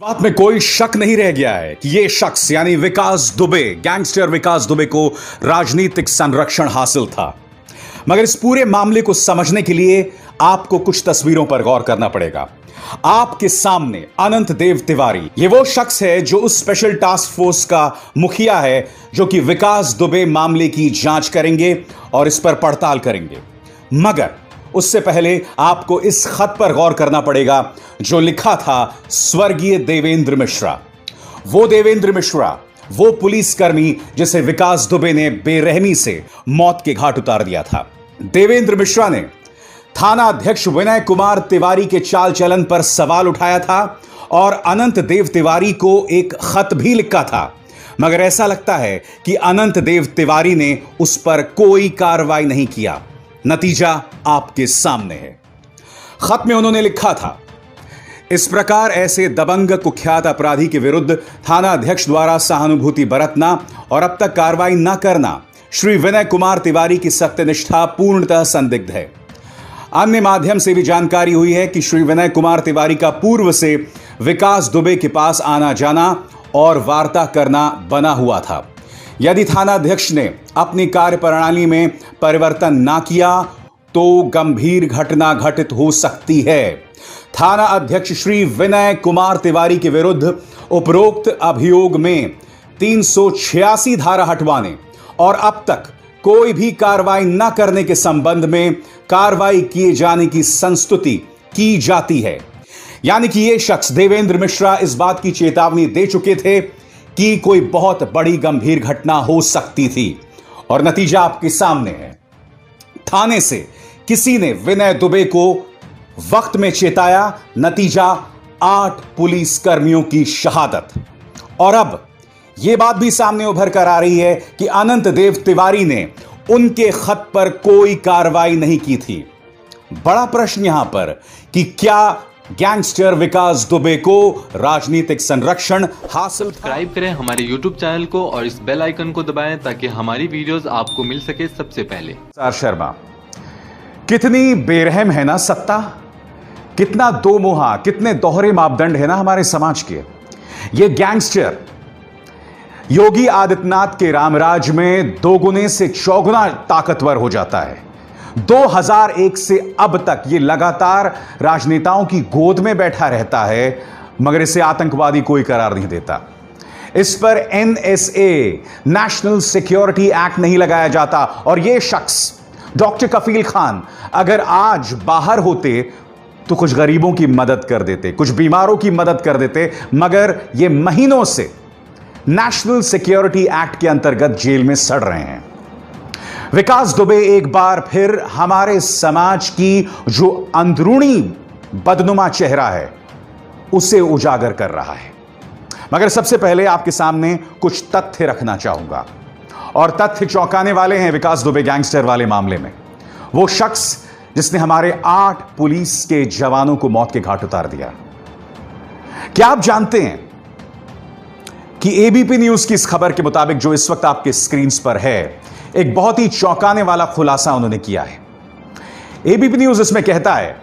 बात में कोई शक नहीं रह गया है कि यह शख्स यानी विकास दुबे, गैंगस्टर विकास दुबे को राजनीतिक संरक्षण हासिल था। मगर इस पूरे मामले को समझने के लिए आपको कुछ तस्वीरों पर गौर करना पड़ेगा। आपके सामने अनंत देव तिवारी, ये वो शख्स है जो उस स्पेशल टास्क फोर्स का मुखिया है जो कि विकास दुबे मामले की जांच करेंगे और इस पर पड़ताल करेंगे। मगर उससे पहले आपको इस खत पर गौर करना पड़ेगा जो लिखा था स्वर्गीय देवेंद्र मिश्रा। वो देवेंद्र मिश्रा, वो पुलिसकर्मी जिसे विकास दुबे ने बेरहमी से मौत के घाट उतार दिया था। देवेंद्र मिश्रा ने थाना अध्यक्ष विनय कुमार तिवारी के चाल चलन पर सवाल उठाया था और अनंत देव तिवारी को एक खत भी लिखा था। मगर ऐसा लगता है कि अनंत देव तिवारी ने उस पर कोई कार्रवाई नहीं किया। नतीजा आपके सामने है। खत में उन्होंने लिखा था, इस प्रकार ऐसे दबंग कुख्यात अपराधी के विरुद्ध थाना अध्यक्ष द्वारा सहानुभूति बरतना और अब तक कार्रवाई न करना श्री विनय कुमार तिवारी की सत्यनिष्ठा पूर्णतः संदिग्ध है। अन्य माध्यम से भी जानकारी हुई है कि श्री विनय कुमार तिवारी का पूर्व से विकास दुबे के पास आना जाना और वार्ता करना बना हुआ था। यदि थाना अध्यक्ष ने अपनी कार्यप्रणाली में परिवर्तन ना किया तो गंभीर घटना घटित हो सकती है। थाना अध्यक्ष श्री विनय कुमार तिवारी के विरुद्ध उपरोक्त अभियोग में 386 धारा हटवाने और अब तक कोई भी कार्रवाई न करने के संबंध में कार्रवाई किए जाने की संस्तुति की जाती है। यानी कि यह शख्स देवेंद्र मिश्रा इस बात की चेतावनी दे चुके थे कि कोई बहुत बड़ी गंभीर घटना हो सकती थी और नतीजा आपके सामने है। थाने से किसी ने विनय दुबे को वक्त में चेताया, नतीजा 8 पुलिस कर्मियों की शहादत। और अब यह बात भी सामने उभर कर आ रही है कि अनंत देव तिवारी ने उनके खत पर कोई कार्रवाई नहीं की थी। बड़ा प्रश्न यहां पर कि क्या गैंगस्टर विकास दुबे को राजनीतिक संरक्षण हासिल। सब्सक्राइब करें हमारे YouTube चैनल को और इस बेल आइकन को दबाएं ताकि हमारी वीडियोस आपको मिल सके सबसे पहले। शर्मा, कितनी बेरहम है ना सत्ता, कितना दो मुहा, कितने दोहरे मापदंड है ना हमारे समाज के। ये गैंगस्टर योगी आदित्यनाथ के रामराज में दोगुने से चौगुना ताकतवर हो जाता है। 2001 से अब तक यह लगातार राजनेताओं की गोद में बैठा रहता है, मगर इसे आतंकवादी कोई करार नहीं देता। इस पर NSA, नेशनल सिक्योरिटी एक्ट नहीं लगाया जाता। और यह शख्स डॉक्टर कफील खान अगर आज बाहर होते तो कुछ गरीबों की मदद कर देते, कुछ बीमारों की मदद कर देते, मगर यह महीनों से नेशनल सिक्योरिटी एक्ट के अंतर्गत जेल में सड़ रहे हैं। विकास दुबे एक बार फिर हमारे समाज की जो अंदरूनी बदनुमा चेहरा है उसे उजागर कर रहा है। मगर सबसे पहले आपके सामने कुछ तथ्य रखना चाहूंगा और तथ्य चौंकाने वाले हैं। विकास दुबे गैंगस्टर वाले मामले में वो शख्स जिसने हमारे 8 पुलिस के जवानों को मौत के घाट उतार दिया। क्या आप जानते हैं कि ABP न्यूज की इस खबर के मुताबिक जो इस वक्त आपके स्क्रीन पर है, एक बहुत ही चौंकाने वाला खुलासा उन्होंने किया है। ABP न्यूज इसमें कहता है,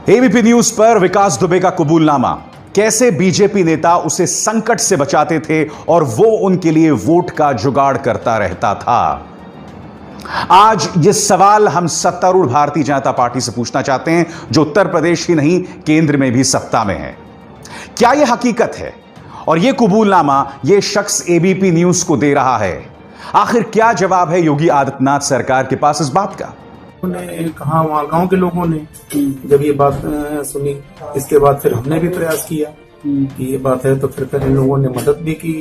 ABP न्यूज पर विकास दुबे का कबूलनामा, कैसे बीजेपी नेता उसे संकट से बचाते थे और वो उनके लिए वोट का जुगाड़ करता रहता था। आज ये सवाल हम सत्तारूढ़ भारतीय जनता पार्टी से पूछना चाहते हैं जो उत्तर प्रदेश ही नहीं केंद्र में भी सत्ता में है। क्या यह हकीकत है और यह कबूलनामा यह शख्स ABP न्यूज को दे रहा है? आखिर क्या जवाब है योगी आदित्यनाथ सरकार के पास इस बात का? उन्होंने कहा, वहाँ गांव के लोगों ने जब ये बात सुनी, इसके बाद फिर हमने भी प्रयास किया कि ये बात है, तो फिर इन लोगों ने मदद भी की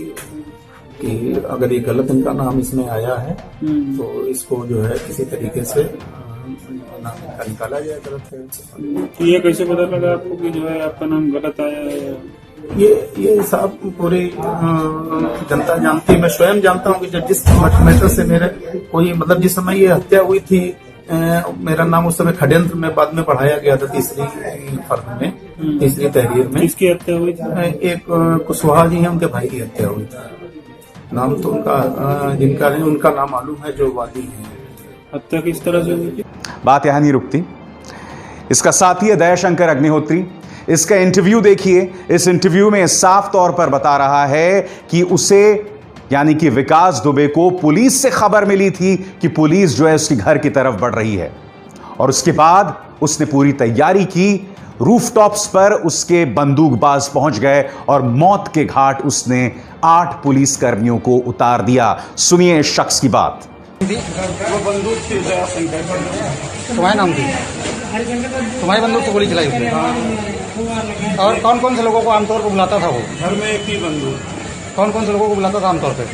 कि अगर ये गलत इनका नाम इसमें आया है तो इसको जो है किसी तरीके से नाम निकाला जाए। गलत है ये कैसे पता लगा आपको कि जो है आपका नाम गलत आया है? ये साहब पूरी जनता जानती है, मैं स्वयं जानता हूँ कि जब जिस मैटर से मेरे कोई मतलब जिस समय ये हत्या हुई थी, मेरा नाम उस समय षड्यंत्र में बाद में बढ़ाया गया था, तीसरी फर्द में, तीसरी तहरीर में। किसकी हत्या हुई थी? एक कुशवाहा जी हैं, उनके भाई की हत्या हुई थी। नाम तो उनका जिनका उनका नाम मालूम है, जो वादी है। हत्या किस तरह से हुई थी? बात यहां नहीं रुकती। इसका साथी है दयाशंकर अग्निहोत्री। इसका इंटरव्यू देखिए। इस इंटरव्यू में साफ तौर पर बता रहा है कि उसे यानी कि विकास दुबे को पुलिस से खबर मिली थी कि पुलिस जो है उसके घर की तरफ बढ़ रही है, और उसके बाद उसने पूरी तैयारी की। रूफटॉप्स पर उसके बंदूकबाज पहुंच गए और मौत के घाट उसने 8 पुलिस कर्मियों को उतार दिया। सुनिए इस शख्स की बात। वो बंदूक थी दया शंकर, तुम्हारे नाम थी, तुम्हारी बंदूक से गोली चलाई उसने। और कौन कौन से लोगों को आमतौर पर बुलाता था वो? घर में एक ही बंदूक। कौन कौन से लोगों को बुलाता था आमतौर पर?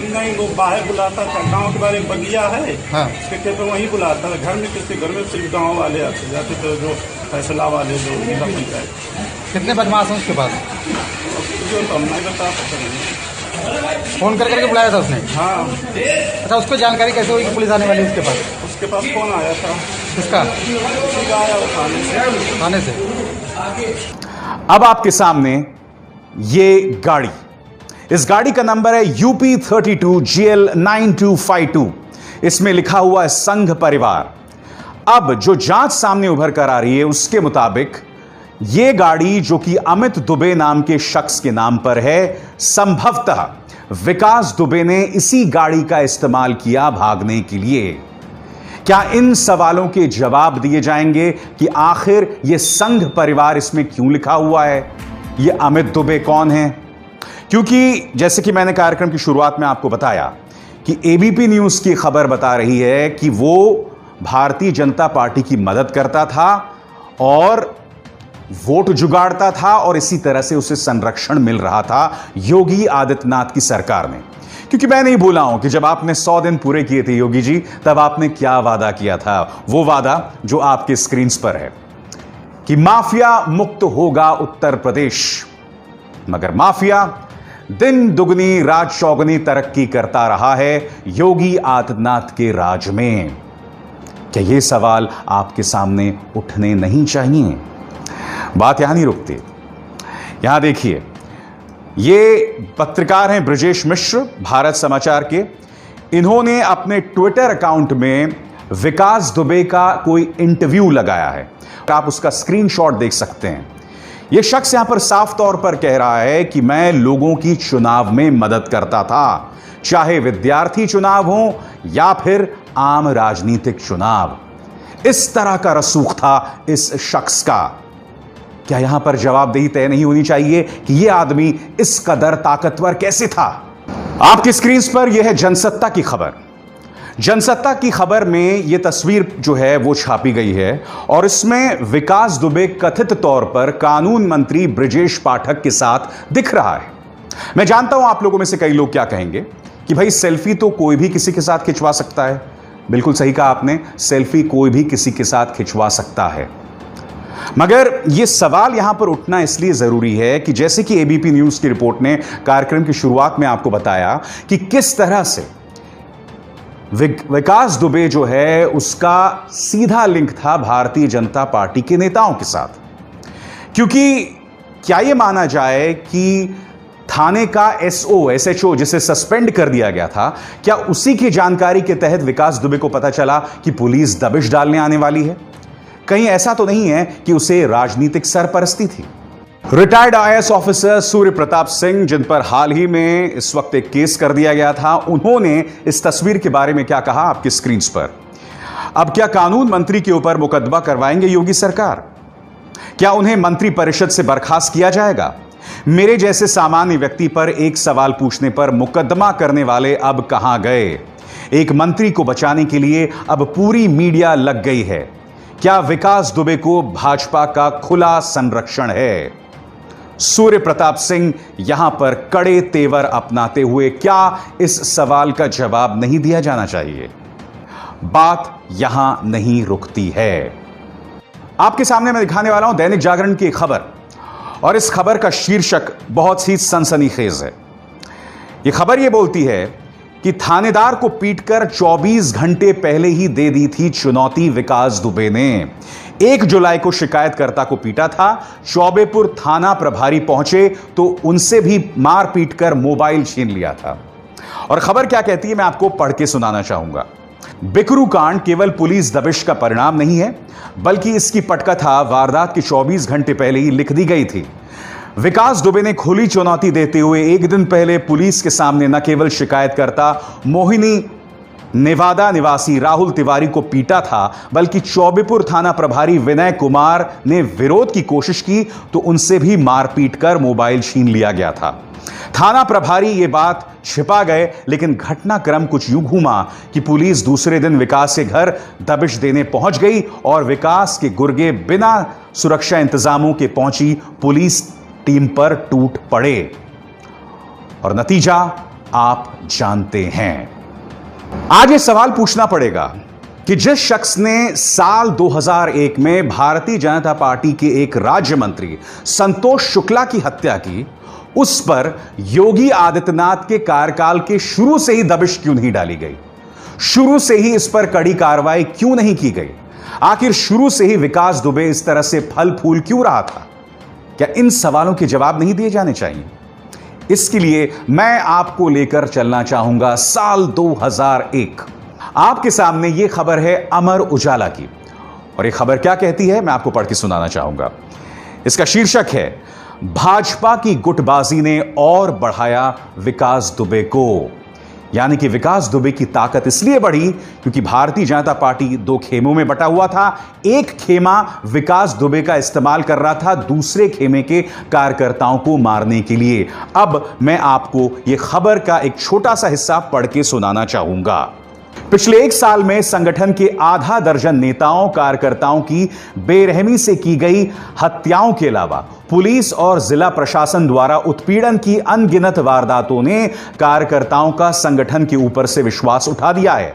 नहीं, वो बाहर बुलाता था। गांव के बारे में बगिया है, हाँ, उसके खेत में वहीं बुलाता था। घर में किसके घर में सिर्फ गांव वाले आते जाते थे, जो फैसला वाले जो जिला पंचायत। कितने बदमाश हैं उसके पास? जो तो हम नहीं बता सकते। फोन कर करके बुलाया था उसने? हाँ। अच्छा, उसको जानकारी कैसे हुई कि पुलिस आने वाली है उसके पास? उसके पास फोन आया था। किसका? उसी का आया वो थाने से। अब आपके सामने ये गाड़ी, इस गाड़ी का नंबर है UP32 GL 9252। इसमें लिखा हुआ है संघ परिवार। अब जो जांच सामने उभर कर आ रही है उसके मुताबिक यह गाड़ी जो कि अमित दुबे नाम के शख्स के नाम पर है, संभवतः विकास दुबे ने इसी गाड़ी का इस्तेमाल किया भागने के लिए। क्या इन सवालों के जवाब दिए जाएंगे कि आखिर यह संघ परिवार इसमें क्यों लिखा हुआ है, यह अमित दुबे कौन है? क्योंकि जैसे कि मैंने कार्यक्रम की शुरुआत में आपको बताया कि ABP न्यूज की खबर बता रही है कि वो भारतीय जनता पार्टी की मदद करता था और वोट जुगाड़ता था, और इसी तरह से उसे संरक्षण मिल रहा था योगी आदित्यनाथ की सरकार में। क्योंकि मैं नहीं भूला हूं कि जब आपने 100 दिन पूरे किए थे योगी जी, तब आपने क्या वादा किया था। वो वादा जो आपके स्क्रीन पर है कि माफिया मुक्त होगा उत्तर प्रदेश। मगर माफिया दिन दुगनी रात चौगुनी तरक्की करता रहा है योगी आदित्यनाथ के राज में। क्या ये सवाल आपके सामने उठने नहीं चाहिए? बात यहां नहीं रुकती। यहां देखिए, ये पत्रकार हैं ब्रजेश मिश्र, भारत समाचार के। इन्होंने अपने ट्विटर अकाउंट में विकास दुबे का कोई इंटरव्यू लगाया है। आप उसका स्क्रीनशॉट देख सकते हैं। यह शख्स यहां पर साफ तौर पर कह रहा है कि मैं लोगों की चुनाव में मदद करता था, चाहे विद्यार्थी चुनाव हो या फिर आम राजनीतिक चुनाव। इस तरह का रसूख था इस शख्स का। क्या यहां पर जवाबदेही तय नहीं होनी चाहिए कि यह आदमी इस कदर ताकतवर कैसे था? आपकी स्क्रीन पर यह है जनसत्ता की खबर। जनसत्ता की खबर में यह तस्वीर जो है वो छापी गई है, और इसमें विकास दुबे कथित तौर पर कानून मंत्री ब्रजेश पाठक के साथ दिख रहा है। मैं जानता हूं आप लोगों में से कई लोग क्या कहेंगे कि भाई सेल्फी तो कोई भी किसी के साथ खिंचवा सकता है। बिल्कुल सही कहा आपने, सेल्फी कोई भी किसी के साथ खिंचवा सकता है। मगर यह सवाल यहां पर उठना इसलिए जरूरी है कि जैसे कि ABP न्यूज की रिपोर्ट ने कार्यक्रम की शुरुआत में आपको बताया कि किस तरह से विकास दुबे जो है उसका सीधा लिंक था भारतीय जनता पार्टी के नेताओं के साथ। क्योंकि क्या यह माना जाए कि थाने का SHO जिसे सस्पेंड कर दिया गया था, क्या उसी की जानकारी के तहत विकास दुबे को पता चला कि पुलिस दबिश डालने आने वाली है? कहीं ऐसा तो नहीं है कि उसे राजनीतिक सरपरस्ती थी? Retired IAS officer Surya Pratap Singh, जिन पर हाल ही में इस वक्त एक केस कर दिया गया था, उन्होंने इस तस्वीर के बारे में क्या कहा आपकी स्क्रीन पर। अब क्या कानून मंत्री के ऊपर मुकदमा करवाएंगे योगी सरकार? क्या उन्हें मंत्री परिषद से बर्खास्त किया जाएगा? मेरे जैसे सामान्य व्यक्ति पर एक सवाल पूछने पर मुकदमा करने वाले अब कहां गए? एक मंत्री को बचाने के लिए अब पूरी मीडिया लग गई है। क्या विकास दुबे को भाजपा का खुला संरक्षण है? सूर्य प्रताप सिंह यहां पर कड़े तेवर अपनाते हुए क्या इस सवाल का जवाब नहीं दिया जाना चाहिए? बात यहां नहीं रुकती है। आपके सामने मैं दिखाने वाला हूं दैनिक जागरण की एक खबर, और इस खबर का शीर्षक बहुत ही सनसनीखेज है। यह खबर यह बोलती है कि थानेदार को पीटकर 24 घंटे पहले ही दे दी थी चुनौती विकास दुबे ने। 1 जुलाई को शिकायतकर्ता को पीटा था। चौबेपुर थाना प्रभारी पहुंचे तो उनसे भी मार पीट कर मोबाइल छीन लिया था। और खबर क्या कहती है मैं आपको पढ़ के सुनाना चाहूंगा। बिकरू कांड केवल पुलिस दबिश का परिणाम नहीं है, बल्कि इसकी पटकथा वारदात के 24 घंटे पहले ही लिख दी गई थी। विकास दुबे ने खुली चुनौती देते हुए एक दिन पहले पुलिस के सामने न केवल शिकायतकर्ता मोहिनी नेवादा निवासी राहुल तिवारी को पीटा था, बल्कि चौबेपुर थाना प्रभारी विनय कुमार ने विरोध की कोशिश की तो उनसे भी मारपीट कर मोबाइल छीन लिया गया था। थाना प्रभारी ये बात छिपा गए, लेकिन घटनाक्रम कुछ यूं घूमा कि पुलिस दूसरे दिन विकास के घर दबिश देने पहुंच गई और विकास के गुर्गे बिना सुरक्षा इंतजामों के पहुंची पुलिस टीम पर टूट पड़े और नतीजा आप जानते हैं। आज ये सवाल पूछना पड़ेगा कि जिस शख्स ने साल 2001 में भारतीय जनता पार्टी के एक राज्य मंत्री संतोष शुक्ला की हत्या की, उस पर योगी आदित्यनाथ के कार्यकाल के शुरू से ही दबिश क्यों नहीं डाली गई? शुरू से ही इस पर कड़ी कार्रवाई क्यों नहीं की गई? आखिर शुरू से ही विकास दुबे इस तरह से फल फूल क्यों रहा था? क्या इन सवालों के जवाब नहीं दिए जाने चाहिए? इसके लिए मैं आपको लेकर चलना चाहूंगा साल 2001। आपके सामने यह खबर है अमर उजाला की, और यह खबर क्या कहती है मैं आपको पढ़ के सुनाना चाहूंगा। इसका शीर्षक है, भाजपा की गुटबाजी ने और बढ़ाया विकास दुबे को। यानी कि विकास दुबे की ताकत इसलिए बढ़ी क्योंकि भारतीय जनता पार्टी दो खेमों में बटा हुआ था। एक खेमा विकास दुबे का इस्तेमाल कर रहा था दूसरे खेमे के कार्यकर्ताओं को मारने के लिए। अब मैं आपको यह खबर का एक छोटा सा हिस्सा पढ़ के सुनाना चाहूंगा। पिछले एक साल में संगठन के आधा दर्जन नेताओं कार्यकर्ताओं की बेरहमी से की गई हत्याओं के अलावा पुलिस और जिला प्रशासन द्वारा उत्पीड़न की अनगिनत वारदातों ने कार्यकर्ताओं का संगठन के ऊपर से विश्वास उठा दिया है।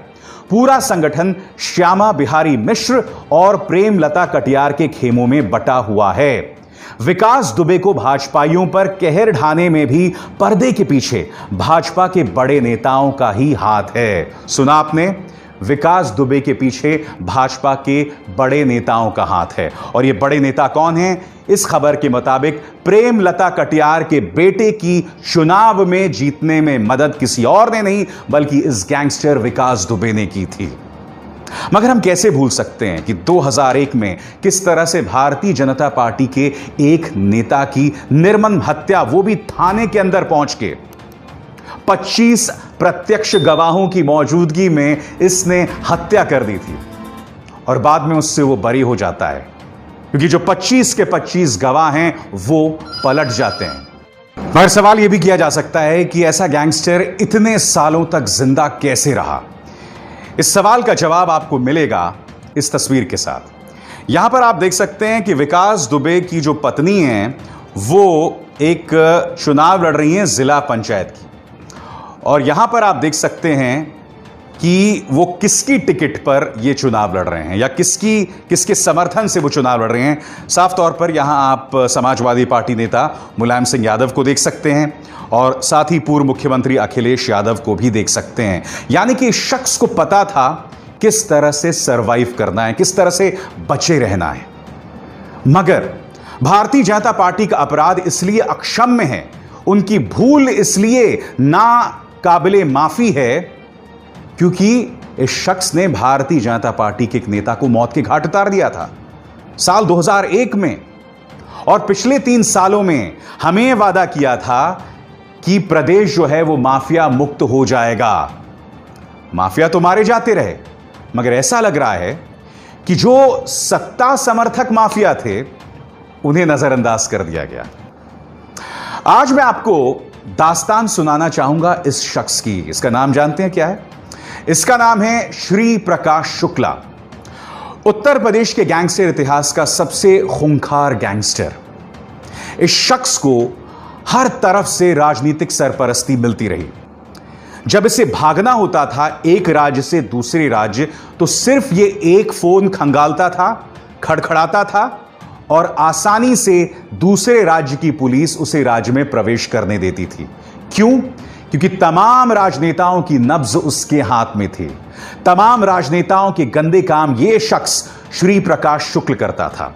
पूरा संगठन श्यामा बिहारी मिश्र और प्रेमलता कटियार के खेमों में बटा हुआ है। विकास दुबे को भाजपाइयों पर कहर ढाने में भी पर्दे के पीछे भाजपा के बड़े नेताओं का ही हाथ है। सुना आपने? विकास दुबे के पीछे भाजपा के बड़े नेताओं का हाथ है। और ये बड़े नेता कौन हैं? इस खबर के मुताबिक प्रेमलता कटियार के बेटे की चुनाव में जीतने में मदद किसी और ने नहीं बल्कि इस गैंगस्टर विकास दुबे ने की थी। मगर हम कैसे भूल सकते हैं कि 2001 में किस तरह से भारतीय जनता पार्टी के एक नेता की निर्मम हत्या, वो भी थाने के अंदर पहुंच के 25 प्रत्यक्ष गवाहों की मौजूदगी में इसने हत्या कर दी थी और बाद में उससे वो बरी हो जाता है, क्योंकि जो 25 के 25 गवाह हैं वो पलट जाते हैं। मगर सवाल यह भी किया जा सकता है कि ऐसा गैंगस्टर इतने सालों तक जिंदा कैसे रहा? इस सवाल का जवाब आपको मिलेगा इस तस्वीर के साथ। यहां पर आप देख सकते हैं कि विकास दुबे की जो पत्नी है वो एक चुनाव लड़ रही हैं जिला पंचायत की, और यहां पर आप देख सकते हैं कि वो किसकी टिकट पर ये चुनाव लड़ रहे हैं या किसके समर्थन से वो चुनाव लड़ रहे हैं। साफ तौर पर यहां आप समाजवादी पार्टी नेता मुलायम सिंह यादव को देख सकते हैं और साथ ही पूर्व मुख्यमंत्री अखिलेश यादव को भी देख सकते हैं। यानी कि इस शख्स को पता था किस तरह से सरवाइव करना है, किस तरह से बचे रहना है। मगर भारतीय जनता पार्टी का अपराध इसलिए अक्षम्य है, उनकी भूल इसलिए ना काबिले माफी है क्योंकि इस शख्स ने भारतीय जनता पार्टी के एक नेता को मौत के घाट उतार दिया था साल 2001 में। और पिछले 3 सालों में हमें वादा किया था कि प्रदेश जो है वो माफिया मुक्त हो जाएगा। माफिया तो मारे जाते रहे, मगर ऐसा लग रहा है कि जो सत्ता समर्थक माफिया थे उन्हें नजरअंदाज कर दिया गया। आज मैं आपको दास्तान सुनाना चाहूंगा इस शख्स की। इसका नाम जानते हैं क्या है? इसका नाम है श्री प्रकाश शुक्ला, उत्तर प्रदेश के गैंगस्टर इतिहास का सबसे खूंखार गैंगस्टर। इस शख्स को हर तरफ से राजनीतिक सरपरस्ती मिलती रही। जब इसे भागना होता था एक राज्य से दूसरे राज्य तो सिर्फ ये एक फोन खंगालता था, खड़खड़ाता था और आसानी से दूसरे राज्य की पुलिस उसे राज्य में प्रवेश करने देती थी। क्यों? क्योंकि तमाम राजनेताओं की नब्ज उसके हाथ में थी। तमाम राजनेताओं के गंदे काम ये शख्स श्री प्रकाश शुक्ल करता था।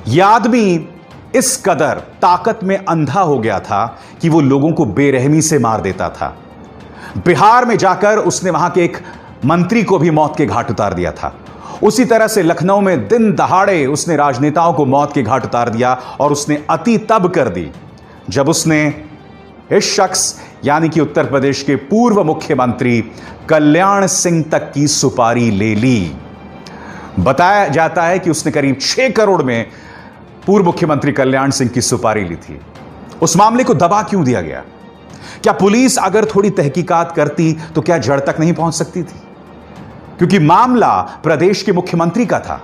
यह आदमी इस कदर ताकत में अंधा हो गया था कि वो लोगों को बेरहमी से मार देता था। बिहार में जाकर उसने वहां के एक मंत्री को भी मौत के घाट उतार दिया था। उसी तरह से लखनऊ में दिन दहाड़े उसने राजनेताओं को मौत के घाट उतार दिया, और उसने अति तब कर दी जब उसने इस शख्स यानी कि उत्तर प्रदेश के पूर्व मुख्यमंत्री कल्याण सिंह तक की सुपारी ले ली। बताया जाता है कि उसने करीब 6 करोड़ में पूर्व मुख्यमंत्री कल्याण सिंह की सुपारी ली थी। उस मामले को दबा क्यों दिया गया? क्या पुलिस अगर थोड़ी तहकीकात करती तो क्या जड़ तक नहीं पहुंच सकती थी? क्योंकि मामला प्रदेश के मुख्यमंत्री का था,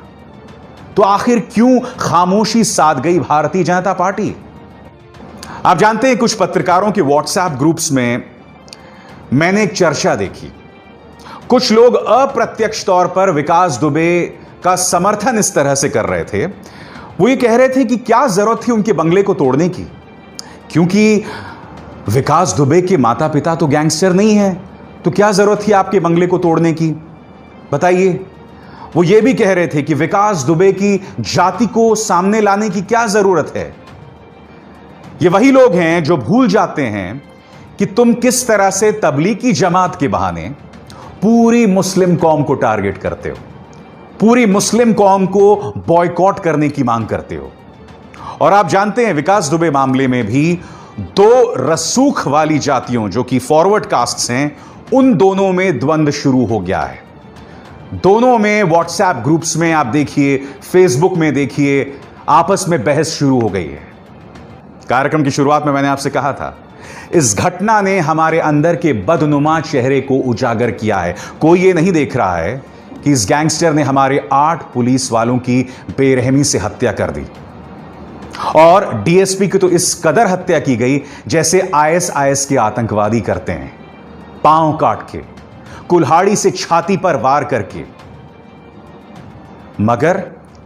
तो आखिर क्यों खामोशी साध गई भारतीय जनता पार्टी? आप जानते हैं, कुछ पत्रकारों के व्हाट्सएप ग्रुप्स में मैंने एक चर्चा देखी। कुछ लोग अप्रत्यक्ष तौर पर विकास दुबे का समर्थन इस तरह से कर रहे थे। वो ये कह रहे थे कि क्या जरूरत थी उनके बंगले को तोड़ने की, क्योंकि विकास दुबे के माता पिता तो गैंगस्टर नहीं है, तो क्या जरूरत थी आपके बंगले को तोड़ने की, बताइए। वो ये भी कह रहे थे कि विकास दुबे की जाति को सामने लाने की क्या जरूरत है। ये वही लोग हैं जो भूल जाते हैं कि तुम किस तरह से तबलीगी जमात के बहाने पूरी मुस्लिम कौम को टारगेट करते हो, पूरी मुस्लिम कौम को बॉयकॉट करने की मांग करते हो। और आप जानते हैं, विकास दुबे मामले में भी 2 रसूख वाली जातियों जो कि फॉरवर्ड कास्ट्स हैं, उन दोनों में द्वंद्व शुरू हो गया है। दोनों में व्हाट्सएप ग्रुप्स में आप देखिए, फेसबुक में देखिए, आपस में बहस शुरू हो गई है। कार्यक्रम की शुरुआत में मैंने आपसे कहा था, इस घटना ने हमारे अंदर के बदनुमा चेहरे को उजागर किया है। कोई ये नहीं देख रहा है कि इस गैंगस्टर ने हमारे 8 पुलिस वालों की बेरहमी से हत्या कर दी, और डीएसपी की तो इस कदर हत्या की गई जैसे आईएसआईएस के आतंकवादी करते हैं, पांव काट के, कुल्हाड़ी से छाती पर वार करके। मगर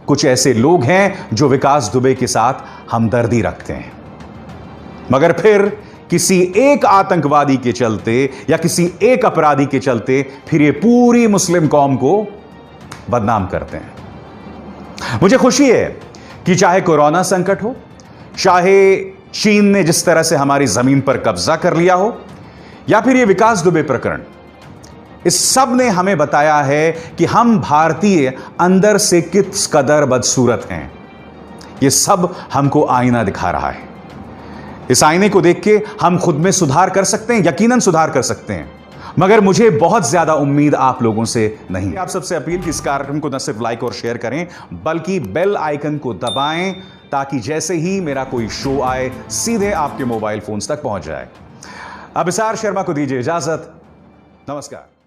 कुछ ऐसे लोग हैं जो विकास दुबे के साथ हमदर्दी रखते हैं, मगर फिर किसी एक आतंकवादी के चलते या किसी एक अपराधी के चलते फिर ये पूरी मुस्लिम कौम को बदनाम करते हैं। मुझे खुशी है कि चाहे कोरोना संकट हो, चाहे चीन ने जिस तरह से हमारी जमीन पर कब्जा कर लिया हो, या फिर ये विकास दुबे प्रकरण, इस सब ने हमें बताया है कि हम भारतीय अंदर से किस कदर बदसूरत हैं। ये सब हमको आईना दिखा रहा है। इस आईने को देख के हम खुद में सुधार कर सकते हैं, यकीनन सुधार कर सकते हैं, मगर मुझे बहुत ज्यादा उम्मीद आप लोगों से नहीं। आप सबसे अपील कि इस कार्यक्रम को न सिर्फ लाइक और शेयर करें, बल्कि बेल आइकन को दबाएं, ताकि जैसे ही मेरा कोई शो आए सीधे आपके मोबाइल फोन्स तक पहुंच जाए। अब अभिसार शर्मा को दीजिए इजाजत। नमस्कार।